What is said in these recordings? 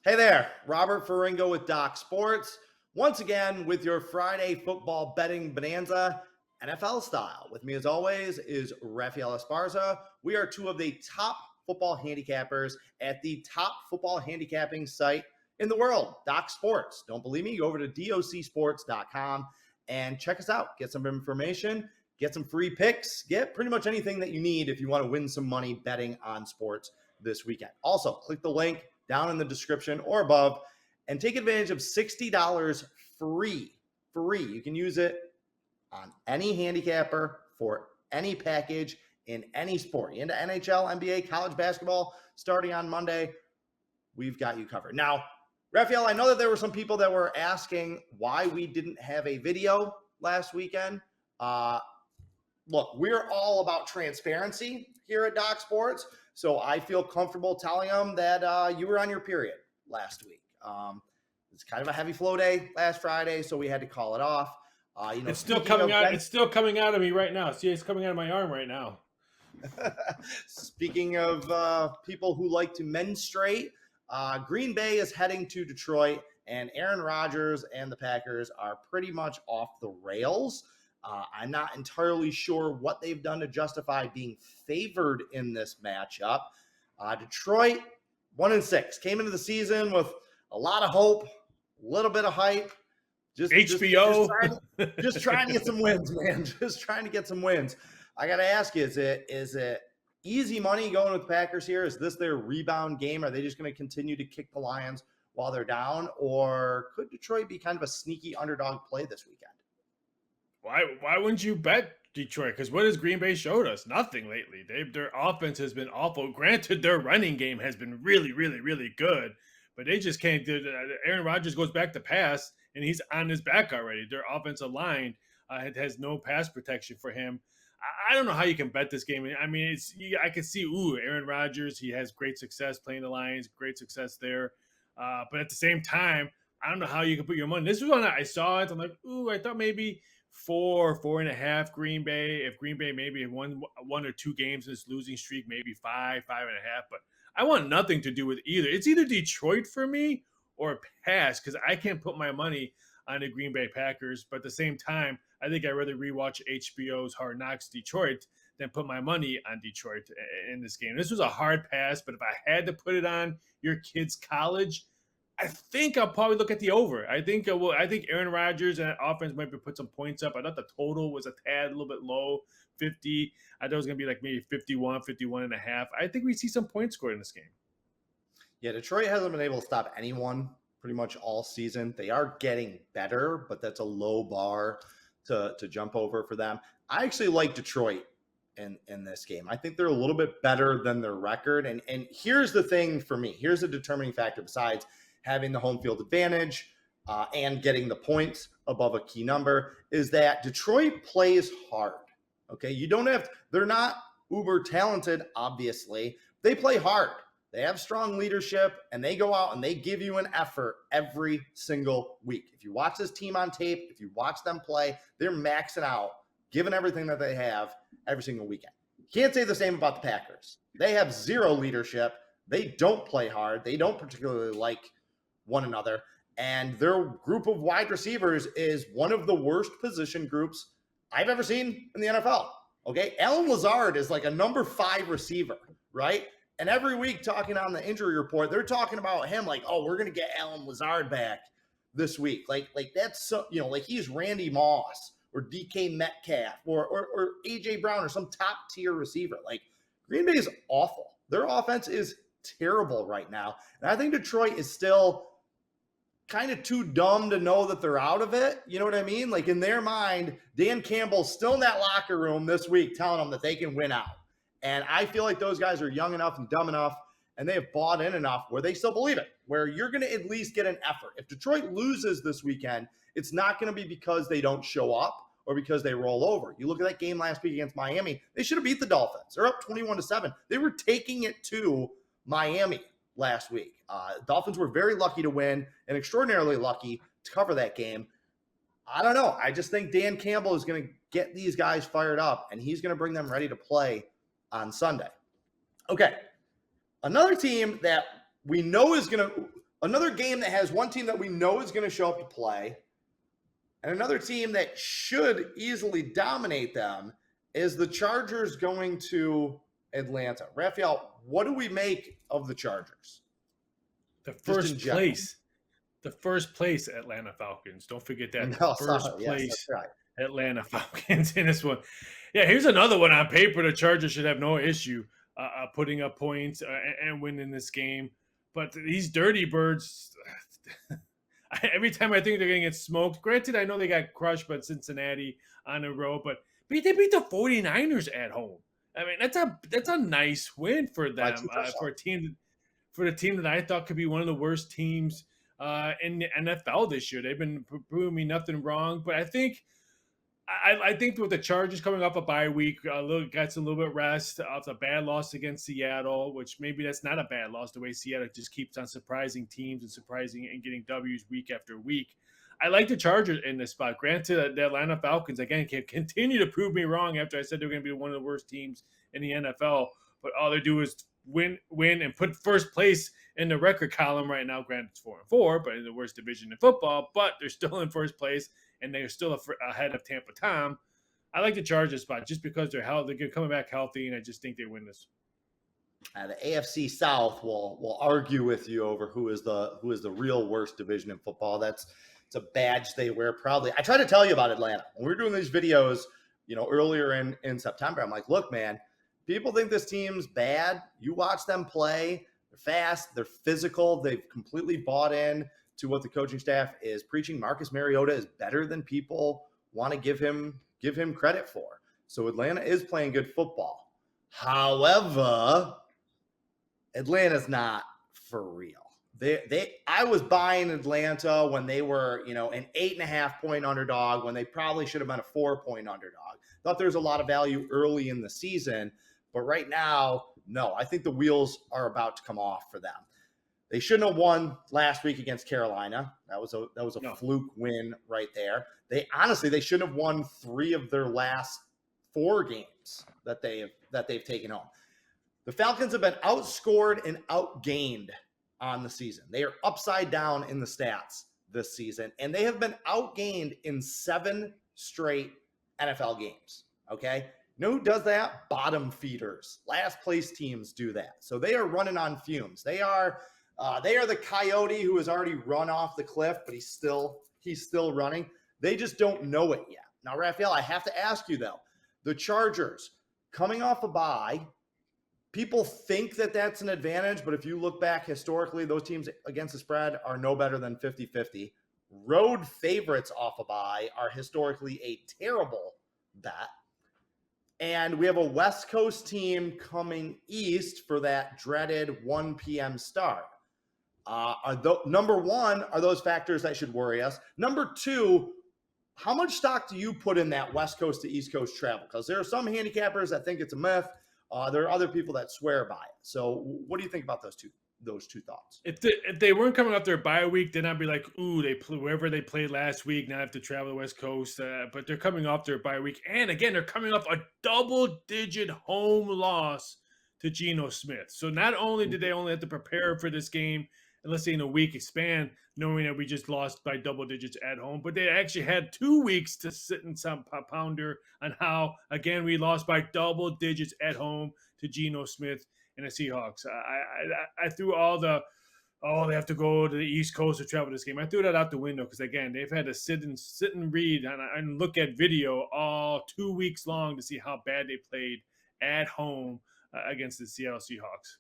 Hey there, Robert Ferringo with Doc Sports. Once again with your Friday football betting bonanza, NFL style. With me as always is Raphael Esparza. We are two of the top football handicappers at the top football handicapping site in the world, Doc Sports. Don't believe me? Go over to docsports.com and check us out. Get some information, get some free picks, get pretty much anything that you need if you want to win some money betting on sports this weekend. Also, click the link down in the description or above and take advantage of $60 free. You can use it on any handicapper for any package in any sport. You into NHL, NBA, college basketball starting on Monday, we've got you covered. Now, Raphael, I know that there were some people that were asking why we didn't have a video last weekend. Look, we're all about transparency here at Doc Sports, so I feel comfortable telling them that you were on your period last week. It's kind of a heavy flow day last Friday, so we had to call it off. It's still coming out. It's still coming out of me right now. See, it's coming out of my arm right now. Speaking of people who like to menstruate, Green Bay is heading to Detroit, and Aaron Rodgers and the Packers are pretty much off the rails. I'm not entirely sure what they've done to justify being favored in this matchup. Detroit, 1-6, came into the season with a lot of hope, a little bit of hype. HBO. Just trying to get some wins, man. Just trying to get some wins. I got to ask you, is it easy money going with the Packers here? Is this their rebound game? Are they just going to continue to kick the Lions while they're down? Or could Detroit be kind of a sneaky underdog play this weekend? Why wouldn't you bet Detroit? Because what has Green Bay showed us? Nothing lately. Their offense has been awful. Granted, their running game has been really, really, really good, but they just can't do that. Aaron Rodgers goes back to pass, and he's on his back already. Their offensive line has no pass protection for him. I don't know how you can bet this game. I mean, I can see, Aaron Rodgers, he has great success playing the Lions, great success there. But at the same time, I don't know how you can put your money. This was when I saw it. I'm like, I thought maybe 4.5 Green Bay. If Green Bay maybe won one or two games in this losing streak, maybe 5.5. But I want nothing to do with either. It's either Detroit for me or pass, because I can't put my money on the Green Bay Packers. But at the same time, I think I'd rather rewatch HBO's Hard Knocks Detroit than put my money on Detroit in this game. This was a hard pass, but if I had to put it on your kid's college, I think I'll probably look at the over. I think Aaron Rodgers and that offense might put some points up. I thought the total was a little bit low, 50. I thought it was going to be like maybe 51 and a half. I think we see some points scored in this game. Yeah, Detroit hasn't been able to stop anyone pretty much all season. They are getting better, but that's a low bar to jump over for them. I actually like Detroit in this game. I think they're a little bit better than their record. And here's the thing for me. Here's a determining factor besides having the home field advantage and getting the points above a key number is that Detroit plays hard. Okay, they're not uber talented, obviously. They play hard. They have strong leadership, and they go out and they give you an effort every single week. If you watch this team on tape, if you watch them play, they're maxing out, giving everything that they have every single weekend. You can't say the same about the Packers. They have zero leadership. They don't play hard. They don't particularly like one another. And their group of wide receivers is one of the worst position groups I've ever seen in the NFL. Okay, Allen Lazard is like a number 5 receiver, right? And every week talking on the injury report, they're talking about him like, we're going to get Allen Lazard back this week. Like that's so, like he's Randy Moss or DK Metcalf or AJ Brown or some top tier receiver. Like Green Bay is awful. Their offense is terrible right now. And I think Detroit is still kind of too dumb to know that they're out of it. You know what I mean? Like in their mind, Dan Campbell's still in that locker room this week telling them that they can win out. And I feel like those guys are young enough and dumb enough, and they have bought in enough where they still believe it, where you're going to at least get an effort. If Detroit loses this weekend, it's not going to be because they don't show up or because they roll over. You look at that game last week against Miami, they should have beat the Dolphins. They're up 21-7. They were taking it to Miami last week. Dolphins were very lucky to win and extraordinarily lucky to cover that game. I don't know. I just think Dan Campbell is going to get these guys fired up, and he's going to bring them ready to play on Sunday. Okay. Another team that we know is going to Another game that has one team that we know is going to show up to play, and another team that should easily dominate them is the Chargers going to Atlanta. Raphael, what do we make of the Chargers? The Just in first general. place, the first place Atlanta Falcons. Don't forget that. The No, first sorry. Yes, that's place right. Atlanta Falcons in this one. Yeah, here's another one on paper. The Chargers should have no issue putting up points and winning this game. But these dirty birds, every time I think they're going to get smoked. Granted, I know they got crushed by Cincinnati on the road, but they beat the 49ers at home. I mean, that's a nice win for By them, two touchdowns. for the team that I thought could be one of the worst teams in the NFL this year. They've been proving me nothing wrong, but I think with the Chargers coming off a bye week, got a little bit rest off a bad loss against Seattle, which maybe that's not a bad loss. The way Seattle just keeps on surprising teams and getting W's week after week. I like the Chargers in this spot. Granted, the Atlanta Falcons again can continue to prove me wrong after I said they're going to be one of the worst teams in the NFL, but all they do is win, and put first place in the record column right now. Granted, it's 4-4, but in the worst division in football. But they're still in first place, and they're still ahead of Tampa Tom. I like the Chargers spot just because they're coming back healthy, and I just think they win this. The AFC South will argue with you over who is the real worst division in football. It's a badge they wear proudly. I try to tell you about Atlanta when we were doing these videos, earlier in September. I'm like, look, man, people think this team's bad. You watch them play. They're fast. They're physical. They've completely bought in to what the coaching staff is preaching. Marcus Mariota is better than people want to give him credit for. So Atlanta is playing good football. However, Atlanta's not for real. I was buying Atlanta when they were, an 8.5-point underdog, when they probably should have been a 4-point underdog. Thought there was a lot of value early in the season, but right now, no. I think the wheels are about to come off for them. They shouldn't have won last week against Carolina. That was a fluke win right there. They shouldn't have won 3 of their last 4 games that they've taken home. The Falcons have been outscored and outgained on the season. They are upside down in the stats this season, and they have been outgained in 7 straight NFL games. Okay? You know who does that? Bottom feeders. Last place teams do that. So they are running on fumes. They are the coyote who has already run off the cliff, but he's still running. They just don't know it yet. Now, Raphael, I have to ask you though, the Chargers coming off a bye, people think that that's an advantage, but if you look back historically, those teams against the spread are no better than 50-50. Road favorites off a bye are historically a terrible bet. And we have a West Coast team coming east for that dreaded 1 p.m. start. Number one, are those factors that should worry us? Number 2, how much stock do you put in that West Coast to East Coast travel? Because there are some handicappers that think it's a myth. There are other people that swear by it. So what do you think about those two thoughts? If they weren't coming off their bye week, then I'd be like, ooh, wherever they played last week, now have to travel to the West Coast. But they're coming off their bye week. And again, they're coming off a double-digit home loss to Geno Smith. So not only did they only have to prepare for this game, and let's say in a week expand, knowing that we just lost by double digits at home, but they actually had 2 weeks to sit in some ponder on how, again, we lost by double digits at home to Geno Smith and the Seahawks. I threw all the, they have to go to the East Coast to travel this game. I threw that out the window because, again, they've had to sit and read and look at video all 2 weeks long to see how bad they played at home against the Seattle Seahawks.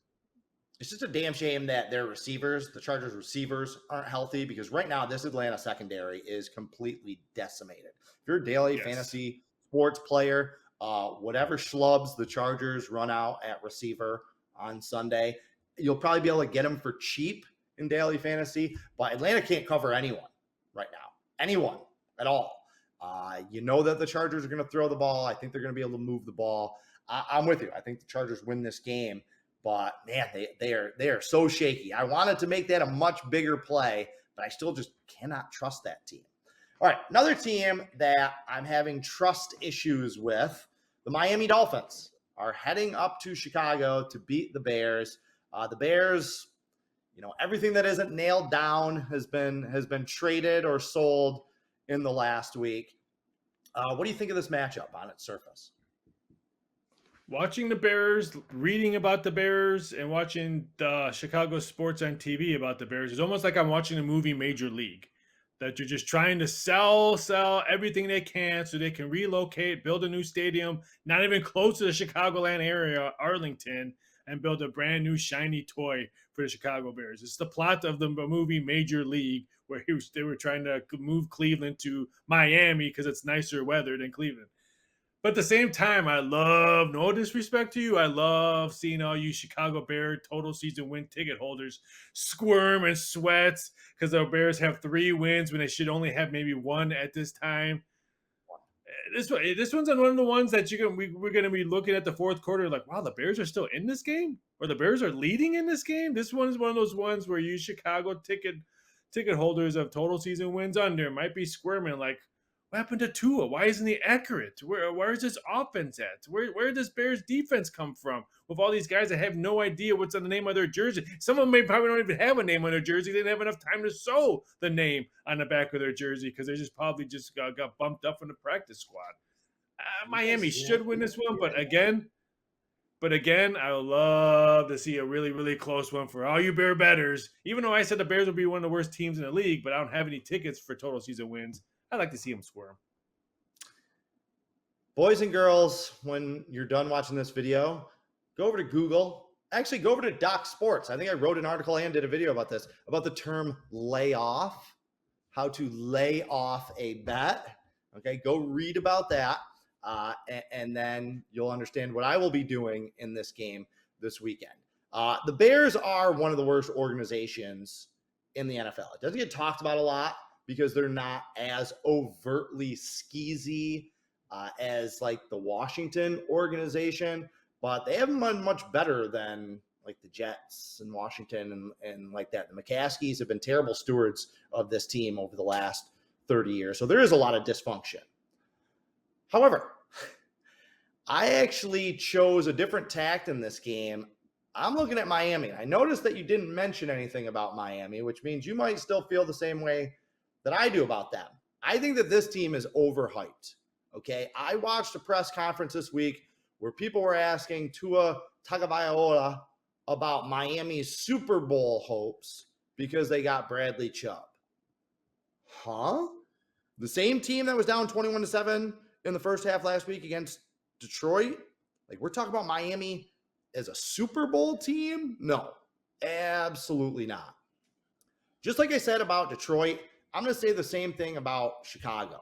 It's just a damn shame that their receivers, the Chargers receivers, aren't healthy, because right now this Atlanta secondary is completely decimated. If you're a daily fantasy sports player, whatever schlubs the Chargers run out at receiver on Sunday, you'll probably be able to get them for cheap in daily fantasy, but Atlanta can't cover anyone right now. Anyone at all. You know that the Chargers are going to throw the ball. I think they're going to be able to move the ball. I'm with you. I think the Chargers win this game. But man, they are so shaky. I wanted to make that a much bigger play, but I still just cannot trust that team. All right, another team that I'm having trust issues with, the Miami Dolphins, are heading up to Chicago to beat the Bears. The Bears, everything that isn't nailed down has been traded or sold in the last week. What do you think of this matchup on its surface? Watching the Bears, reading about the Bears, and watching the Chicago sports on TV about the Bears is almost like I'm watching a movie Major League. That you're just trying to sell everything they can so they can relocate, build a new stadium, not even close to the Chicagoland area, Arlington, and build a brand new shiny toy for the Chicago Bears. It's the plot of the movie Major League, where they were trying to move Cleveland to Miami because it's nicer weather than Cleveland. But at the same time, I love, no disrespect to you, I love seeing all you Chicago Bear total season win ticket holders squirm and sweat because the Bears have 3 wins when they should only have maybe 1 at this time. This one's one of the ones that we're going to be looking at the fourth quarter like, wow, the Bears are still in this game, or the Bears are leading in this game. This one is one of those ones where you Chicago ticket holders of total season wins under might be squirming like, what happened to Tua? Why isn't he accurate? Where is this offense at? Where does Bears defense come from? With all these guys that have no idea what's on the name of their jersey. Some of them probably don't even have a name on their jersey. They didn't have enough time to sew the name on the back of their jersey because they just probably just got bumped up from the practice squad. Miami should win this one, but again, I would love to see a really, really close one for all you Bear bettors. Even though I said the Bears would be one of the worst teams in the league, but I don't have any tickets for total season wins. I'd like to see them squirm. Boys and girls, when you're done watching this video, go over to Google. Actually, go over to Doc Sports. I think I wrote an article and did a video about this, about the term lay off, how to lay off a bet. Okay, go read about that. And then you'll understand what I will be doing in this game this weekend. The Bears are one of the worst organizations in the NFL. It doesn't get talked about a lot because they're not as overtly skeezy as like the Washington organization, but they haven't been much better than like the Jets and Washington and like that. The McCaskies have been terrible stewards of this team over the last 30 years. So there is a lot of dysfunction. However, I actually chose a different tact in this game. I'm looking at Miami. I noticed that you didn't mention anything about Miami, which means you might still feel the same way that I do about them. I think that this team is overhyped. Okay. I watched a press conference this week where people were asking Tua Tagovailoa about Miami's Super Bowl hopes because they got Bradley Chubb. Huh? The same team that was down 21-7 in the first half last week against Detroit? Like, we're talking about Miami as a Super Bowl team? No, absolutely not. Just like I said about Detroit, I'm going to say the same thing about Chicago.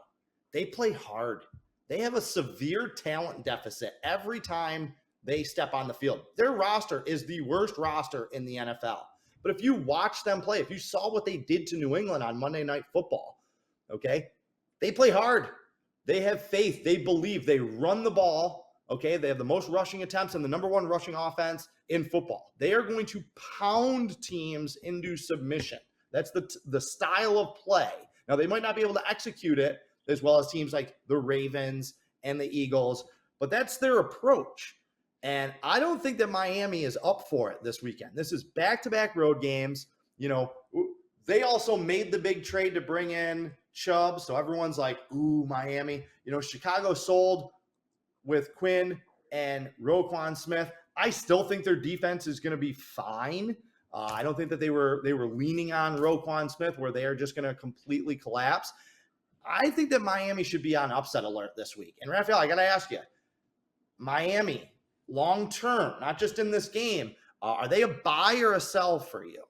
They play hard. They have a severe talent deficit every time they step on the field. Their roster is the worst roster in the NFL. But if you watch them play, if you saw what they did to New England on Monday Night Football, okay, they play hard. They have faith. They believe. They run the ball. Okay, they have the most rushing attempts and the number 1 rushing offense in football. They are going to pound teams into submission. That's the style of play. Now, they might not be able to execute it as well as teams like the Ravens and the Eagles, but that's their approach. And I don't think that Miami is up for it this weekend. This is back-to-back road games. They also made the big trade to bring in Chubb, so everyone's like, ooh, Miami. Chicago sold with Quinn and Roquan Smith. I still think their defense is going to be fine. I don't think that they were leaning on Roquan Smith where they are just going to completely collapse. I think that Miami should be on upset alert this week. And Raphael, I got to ask you, Miami, long term, not just in this game, are they a buy or a sell for you?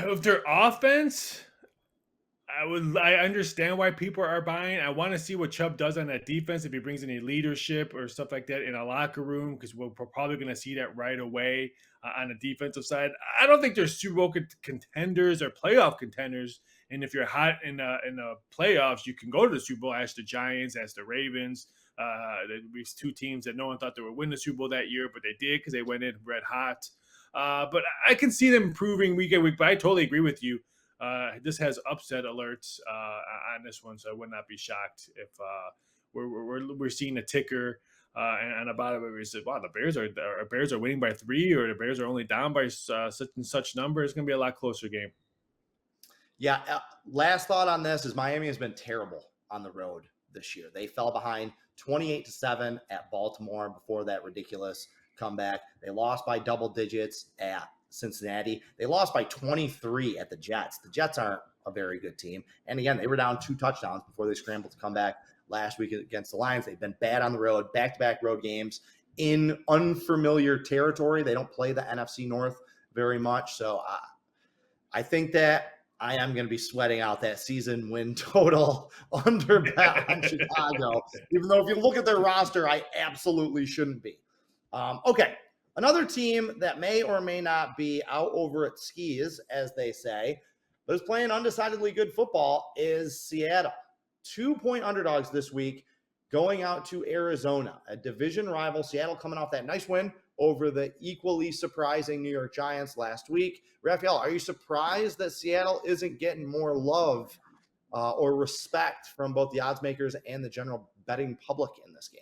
Of their offense, I understand why people are buying. I want to see what Chubb does on that defense, if he brings any leadership or stuff like that in a locker room, because we're probably going to see that right away on the defensive side. I don't think they're Super Bowl contenders or playoff contenders. And if you're hot in the playoffs, you can go to the Super Bowl. Ask the Giants, ask the Ravens. These 2 teams that no one thought they would win the Super Bowl that year, but they did because they went in red hot. But I can see them improving week at week. But I totally agree with you. This has upset alerts on this one, so I would not be shocked if we're seeing a ticker and about it where we said, wow, the Bears are winning by 3, or the Bears are only down by such and such number. It's going to be a lot closer game. Yeah. Last thought on this is Miami has been terrible on the road this year. They fell behind 28-7 at Baltimore before that ridiculous comeback. They lost by double digits at Cincinnati. They lost by 23 at the Jets. The Jets aren't a very good team. And again, they were down 2 touchdowns before they scrambled to come back last week against the Lions. They've been bad on the road, back-to-back road games in unfamiliar territory. They don't play the NFC North very much. So I think that I am going to be sweating out that season win total under bet on Chicago, even though if you look at their roster, I absolutely shouldn't be. Okay, another team that may or may not be out over its skis, as they say, but is playing undecidedly good football is Seattle. 2-point underdogs this week going out to Arizona, a division rival. Seattle coming off that nice win over the equally surprising New York Giants last week. Raphael, are you surprised that Seattle isn't getting more love or respect from both the odds makers and the general betting public in this game?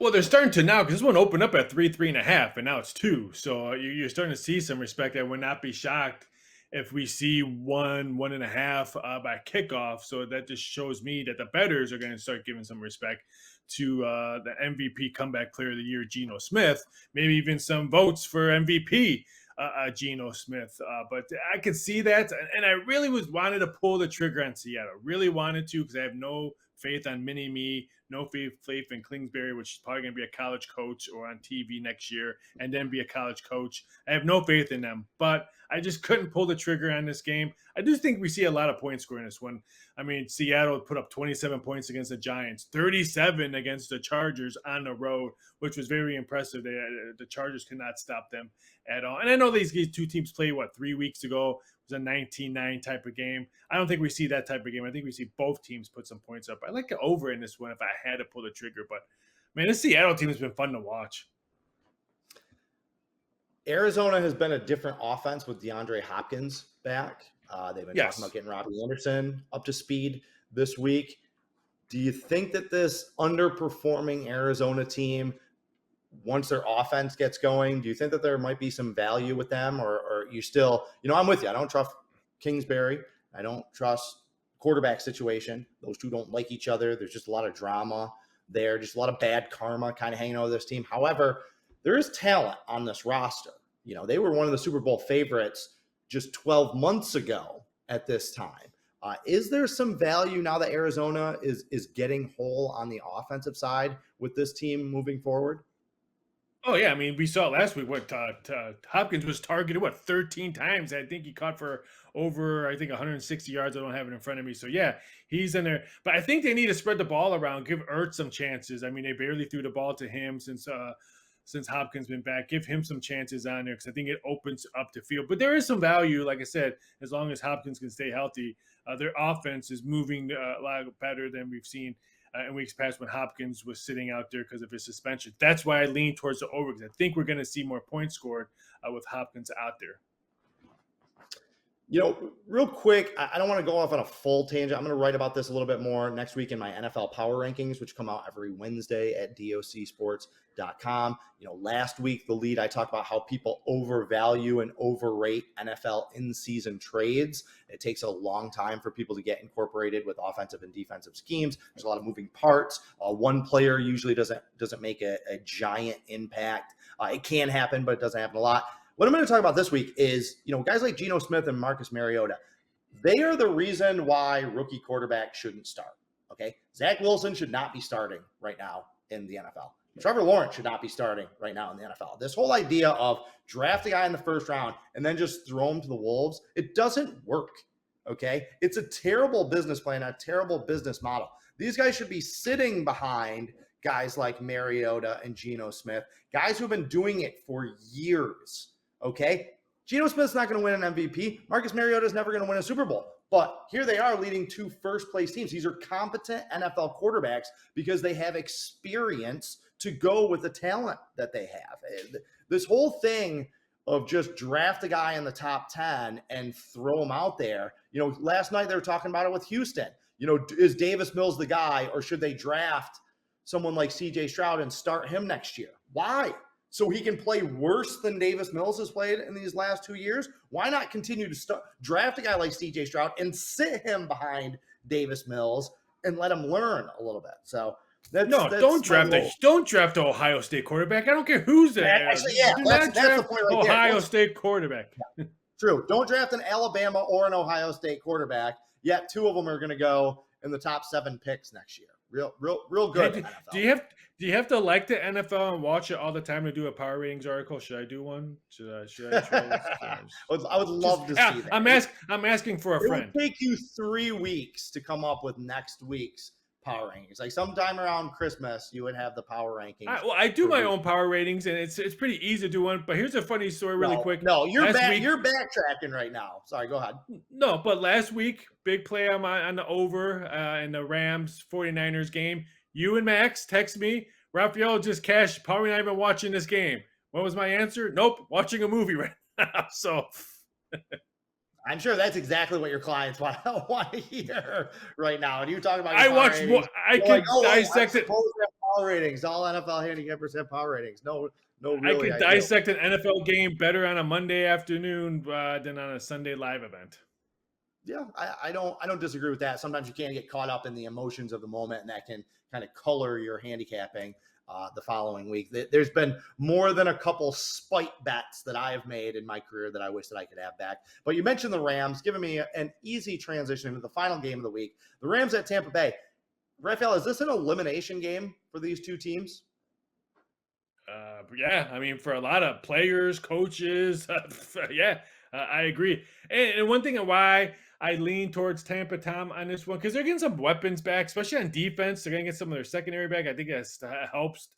Well, they're starting to now, because this one opened up at 3.5, and now it's 2. So you're starting to see some respect. I would not be shocked if we see 1.5 by kickoff. So that just shows me that the bettors are going to start giving some respect to the MVP comeback player of the year, Geno Smith. Maybe even some votes for MVP, Geno Smith. But I could see that, and I really wanted to pull the trigger on Seattle. Really wanted to, because I have no faith on Mini-Me, no faith in Kingsbury, which is probably going to be a college coach or on TV next year and then be a college coach. I have no faith in them, but I just couldn't pull the trigger on this game. I do think we see a lot of point scoring in this one. I mean, Seattle put up 27 points against the Giants, 37 against the Chargers on the road, which was very impressive. The Chargers could not stop them at all. And I know these 2 teams played, 3 weeks ago. It was a 19-9 type of game. I don't think we see that type of game. I think we see both teams put some points up. I like the over in this one if I had to pull the trigger. But, man, this Seattle team has been fun to watch. Arizona has been a different offense with DeAndre Hopkins back. They've been talking about getting Robbie Anderson up to speed this week. Do you think that this underperforming Arizona team, once their offense gets going, do you think that there might be some value with them, or you still, I'm with you. I don't trust Kingsbury. I don't trust quarterback situation. Those two don't like each other. There's just a lot of drama there, just a lot of bad karma kind of hanging over this team. However, there is talent on this roster. They were one of the Super Bowl favorites just 12 months ago at this time. Is there some value now that Arizona is getting whole on the offensive side with this team moving forward? Oh, yeah. I mean, we saw last week Hopkins was targeted, 13 times. I think he caught for over, 160 yards. I don't have it in front of me. So, yeah, he's in there. But I think they need to spread the ball around, give Ertz some chances. I mean, they barely threw the ball to him since Hopkins been back. Give him some chances on there, because I think it opens up the field. But there is some value, like I said, as long as Hopkins can stay healthy. Their offense is moving a lot better than we've seen in weeks past when Hopkins was sitting out there because of his suspension. That's why I lean towards the over, because I think we're going to see more points scored with Hopkins out there. Real quick, I don't want to go off on a full tangent. I'm going to write about this a little bit more next week in my NFL Power Rankings, which come out every Wednesday at docsports.com. Last week, the lead, I talked about how people overvalue and overrate NFL in-season trades. It takes a long time for people to get incorporated with offensive and defensive schemes. There's a lot of moving parts. One player usually doesn't make a giant impact. It can happen, but it doesn't happen a lot. What I'm going to talk about this week is, guys like Geno Smith and Marcus Mariota. They are the reason why rookie quarterbacks shouldn't start, okay? Zach Wilson should not be starting right now in the NFL. Trevor Lawrence should not be starting right now in the NFL. This whole idea of draft a guy in the first round and then just throw him to the wolves, it doesn't work, okay? It's a terrible business plan, a terrible business model. These guys should be sitting behind guys like Mariota and Geno Smith, guys who have been doing it for years. Okay, Geno Smith's not going to win an MVP. Marcus Mariota is never going to win a Super Bowl. But here they are leading 2 first-place teams. These are competent NFL quarterbacks because they have experience to go with the talent that they have. This whole thing of just draft a guy in the top 10 and throw him out there. Last night they were talking about it with Houston. Is Davis Mills the guy, or should they draft someone like CJ Stroud and start him next year. Why? So he can play worse than Davis Mills has played in these last 2 years? Why not continue to draft a guy like CJ Stroud and sit him behind Davis Mills and let him learn a little bit? So No, that's don't draft an Ohio State quarterback. I don't care who's there. Actually, yeah, Do that's not the draft point right there. Ohio State quarterback. True. Don't draft an Alabama or an Ohio State quarterback. Yet 2 of them are going to go in the top 7 picks next year. Real good. Hey, do you have to like the NFL and watch it all the time to do a power ratings article? Should I do one? Should I try this? I would love to see that. I'm asking for a friend. It would take you 3 weeks to come up with next week's power rankings. Like sometime around Christmas, you would have the power rankings. I do my own power ratings, and it's pretty easy to do one. But here's a funny story, really quick. No, you're backtracking right now. Sorry, go ahead. No, but last week, big play on the over in the Rams 49ers game. You and Max text me, Raphael just cashed. Probably not even watching this game. What was my answer? Nope, watching a movie right now. So. I'm sure that's exactly what your clients want to hear right now. And you talk about I can dissect it. Power ratings. All NFL handicappers have power ratings. No, really. I can dissect an NFL game better on a Monday afternoon than on a Sunday live event. Yeah, I don't disagree with that. Sometimes you can get caught up in the emotions of the moment, and that can kind of color your handicapping the following week. There's been more than a couple spite bets that I have made in my career that I wish that I could have back. But you mentioned the Rams, giving me an easy transition into the final game of the week. The Rams at Tampa Bay. Raphael, is this an elimination game for these 2 teams? Yeah, I mean, for a lot of players, coaches, I agree. And one thing why I lean towards Tampa Tom on this one, because they're getting some weapons back, especially on defense. They're going to get some of their secondary back. I think that helps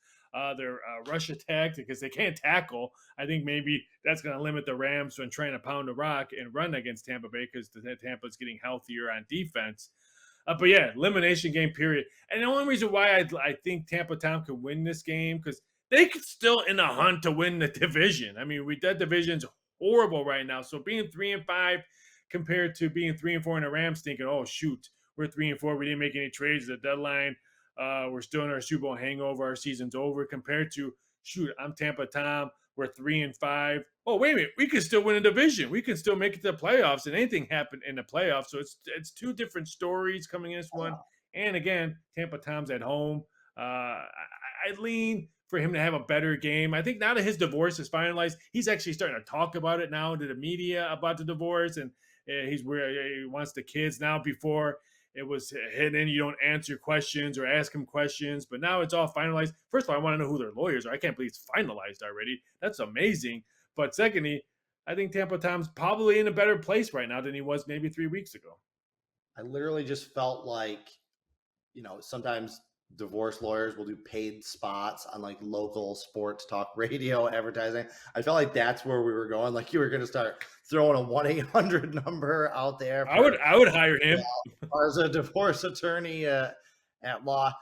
their rush attack because they can't tackle. I think maybe that's going to limit the Rams when trying to pound the rock and run against Tampa Bay because Tampa's getting healthier on defense. But yeah, elimination game, period. And the only reason why I think Tampa Tom can win this game, because they could still in a hunt to win the division. I mean, that division's horrible right now. So being 3-5 compared to being 3-4 in the Rams, thinking, oh shoot, we're 3-4. We didn't make any trades at the deadline. We're still in our Super Bowl hangover. Our season's over. Compared to, shoot, I'm Tampa Tom. We're 3-5. Oh, wait a minute. We can still win a division. We can still make it to the playoffs, and anything happen in the playoffs. So it's 2 different stories coming in this one. And again, Tampa Tom's at home. I lean for him to have a better game. I think now that his divorce is finalized, he's actually starting to talk about it now to the media about the divorce, and he's where he wants the kids now. Before it was hidden, you don't answer questions or ask him questions, but now it's all finalized. First of all, I want to know who their lawyers are. I can't believe it's finalized already. That's amazing. But secondly, I think Tampa Tom's probably in a better place right now than he was maybe 3 weeks ago. I literally just felt like, sometimes divorce lawyers will do paid spots on like local sports talk radio advertising. I felt like that's where we were going. Like you were going to start throwing a 1-800 number out there. I would hire him as a divorce attorney at law.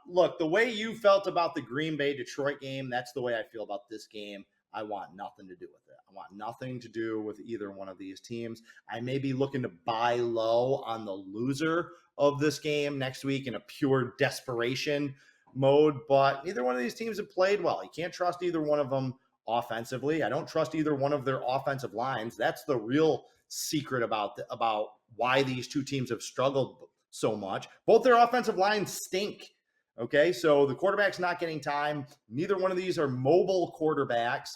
Look, the way you felt about the Green Bay Detroit game, that's the way I feel about this game. I want nothing to do with it. I want nothing to do with either one of these teams. I may be looking to buy low on the loser of this game next week in a pure desperation mode, but neither one of these teams have played well. You can't trust either one of them offensively. I don't trust either one of their offensive lines. That's the real secret about why these 2 teams have struggled so much. Both their offensive lines stink. Okay, so the quarterback's not getting time. Neither one of these are mobile quarterbacks.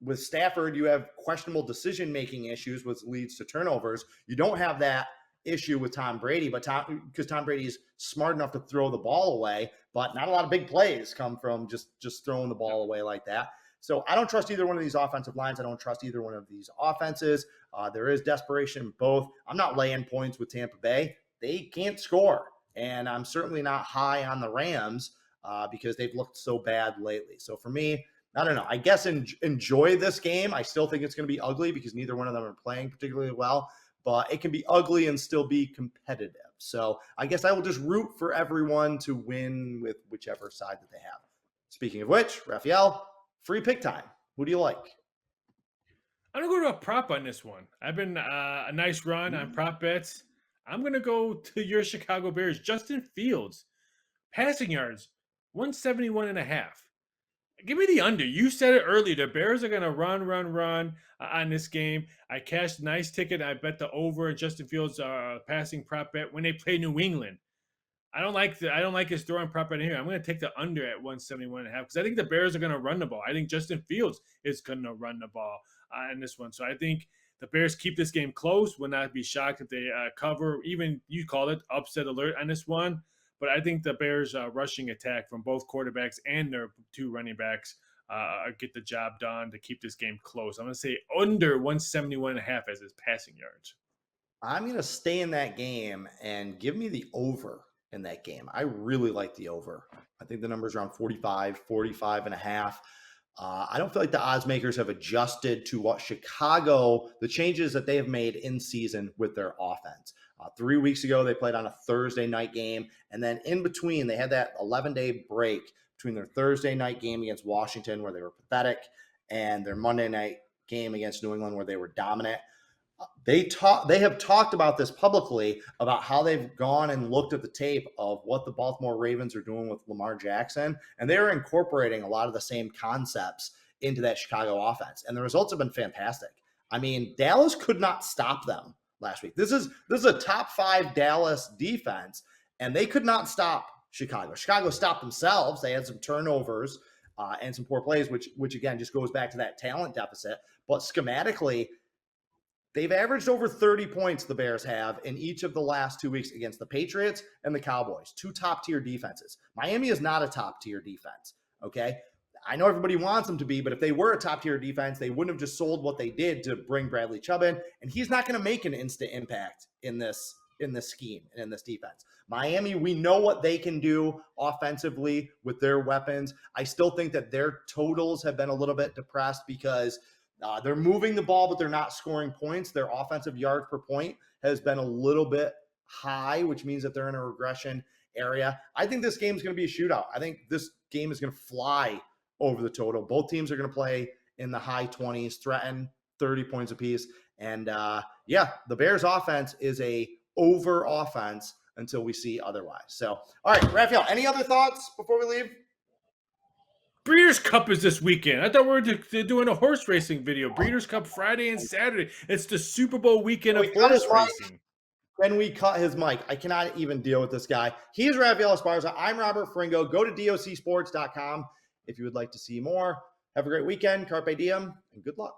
With Stafford, you have questionable decision-making issues, which leads to turnovers. You don't have that issue with Tom Brady, because Tom Brady is smart enough to throw the ball away, but not a lot of big plays come from just throwing the ball away like that. So I don't trust either one of these offensive lines. I don't trust either one of these offenses. There is desperation in both. I'm not laying points with Tampa Bay. They can't score. And I'm certainly not high on the Rams because they've looked so bad lately. So for me, I don't know. I guess enjoy this game. I still think it's going to be ugly because neither one of them are playing particularly well. But it can be ugly and still be competitive. So I guess I will just root for everyone to win with whichever side that they have. Speaking of which, Raphael, free pick time. Who do you like? I'm going to go to a prop on this one. I've been a nice run on prop bets. I'm going to go to your Chicago Bears. Justin Fields Passing yards, 171 and a half. Give me the under. You said it earlier. The Bears are going to run on this game. I cashed a nice ticket. I bet the over in Justin Fields' passing prop bet when they play New England. I don't like his throwing prop bet here. I'm going to take the under at 171 and a half because I think the Bears are going to run the ball. I think Justin Fields is going to run the ball in this one. So I think the Bears keep this game close. Would not be shocked if they cover. Even you called it upset alert on this one. But I think the Bears' rushing attack from both quarterbacks and their two running backs get the job done to keep this game close. I'm going to say under 171 and a half as his passing yards. I'm going to stay in that game and give me the over in that game. I really like the over. I think the number's around 45, 45 and a half. I don't feel like the odds makers have adjusted to what Chicago, the changes that they have made in season with their offense. 3 weeks ago, they played on a Thursday night game. And then in between, they had that 11-day break between their Thursday night game against Washington, where they were pathetic, and their Monday night game against New England, where they were dominant. They have talked about this publicly, about how they've gone and looked at the tape of what the Baltimore Ravens are doing with Lamar Jackson, and they're incorporating a lot of the same concepts into that Chicago offense, and the results have been fantastic. I mean, Dallas could not stop them last week. This is a top 5 Dallas defense, and they could not stop Chicago. Chicago stopped themselves. They had some turnovers and some poor plays, which again just goes back to that talent deficit. But schematically, they've averaged over 30 points, the Bears have, in each of the last 2 weeks against the Patriots and the Cowboys, 2 top-tier defenses. Miami is not a top-tier defense, okay? I know everybody wants them to be, but if they were a top-tier defense, they wouldn't have just sold what they did to bring Bradley Chubb in, and he's not going to make an instant impact in this scheme and in this defense. Miami, we know what they can do offensively with their weapons. I still think that their totals have been a little bit depressed because they're moving the ball, but they're not scoring points. Their offensive yards per point has been a little bit high, which means that they're in a regression area. I think this game is going to be a shootout. I think this game is going to fly over the total. Both teams are going to play in the high 20s, threaten 30 points apiece. And the Bears offense is a over offense until we see otherwise. So, all right, Raphael, any other thoughts before we leave? Breeders' Cup is this weekend. I thought we were doing a horse racing video. Breeders' Cup Friday and Saturday. It's the Super Bowl weekend of horse racing. Can we cut his mic? I cannot even deal with this guy. He's Raphael Esparza. I'm Robert Ferringo. Go to docsports.com if you would like to see more. Have a great weekend. Carpe diem, and good luck.